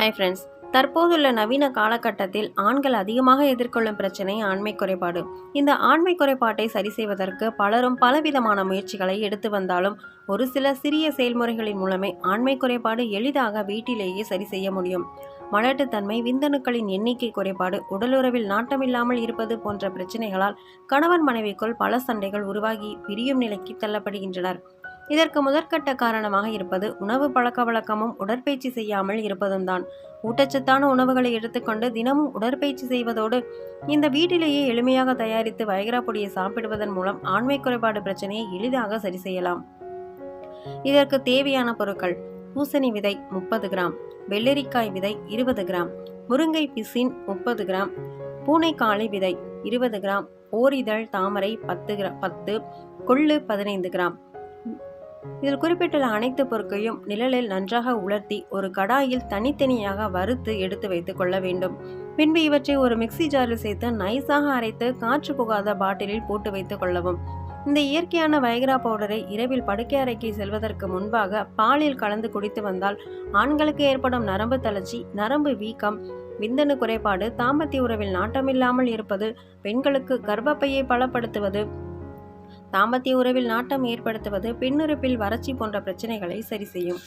Hi friends, தற்போதுள்ள நவீன காலகட்டத்தில் ஆண்கள் அதிகமாக எதிர்கொள்ளும் பிரச்சனை ஆண்மை குறைபாடு. இந்த ஆண்மை குறைபாட்டை சரி செய்வதற்கு பலரும் பலவிதமான முயற்சிகளை எடுத்து வந்தாலும் ஒரு சில சிறிய செயல்முறைகளின் மூலமே ஆண்மை குறைபாடு எளிதாக வீட்டிலேயே சரி செய்ய முடியும். மலட்டுத்தன்மை, விந்தணுக்களின் எண்ணிக்கை குறைபாடு, உடலுறவில் நாட்டமில்லாமல் இருப்பது போன்ற பிரச்சனைகளால் கணவன் மனைவிக்குள் பல சண்டைகள் உருவாகி பிரியும் நிலைக்கு தள்ளப்படுகின்றனர். இதற்கு முதற்கட்ட காரணமாக இருப்பது உணவு பழக்க வழக்கமும் உடற்பயிற்சி செய்யாமல் இருப்பதும் தான். ஊட்டச்சத்தான உணவுகளை எடுத்துக்கொண்டு தினமும் உடற்பயிற்சி செய்வதோடு இந்த வீட்டிலேயே எளிமையாக தயாரித்து வைகரா பொடியை சாப்பிடுவதன் மூலம் ஆண்மை குறைபாடு பிரச்சனையை எளிதாக சரி செய்யலாம். இதற்கு தேவையான பொருட்கள்: பூசணி விதை 30 கிராம், வெள்ளரிக்காய் விதை 20 கிராம், முருங்கை பிசின் 30 கிராம், பூனைக்காளி விதை 20 கிராம், ஓரிதழ் தாமரை 10, கொள்ளு 15 கிராம். இதில் குறிப்பிட்டுள்ள அனைத்து பொருட்களையும் நிழலில் நன்றாக உலர்த்தி ஒரு கடாயில் தனித்தனியாக வறுத்து எடுத்து வைத்துக் கொள்ள வேண்டும். பின்பு இவற்றை ஒரு மிக்சி ஜாரில் சேர்த்து நைஸாக அரைத்து காற்று புகாத பாட்டிலில் போட்டு வைத்துக் கொள்ளவும். இந்த இயற்கையான வைகரா பவுடரை இரவில் படுக்கை அறைக்கு செல்வதற்கு முன்பாக பாலில் கலந்து குடித்து வந்தால் ஆண்களுக்கு ஏற்படும் நரம்பு தளர்ச்சி, நரம்பு வீக்கம், விந்தணு குறைபாடு, தாம்பத்திய உறவில் நாட்டமில்லாமல் இருப்பது, பெண்களுக்கு கர்ப்பப்பையை பலப்படுத்துவது, தாம்பத்திய உறவில் நாட்டம் ஏற்படுத்துவது, பெண்ணுறுப்பில் வறட்சி போன்ற பிரச்சனைகளை சரி செய்யும்.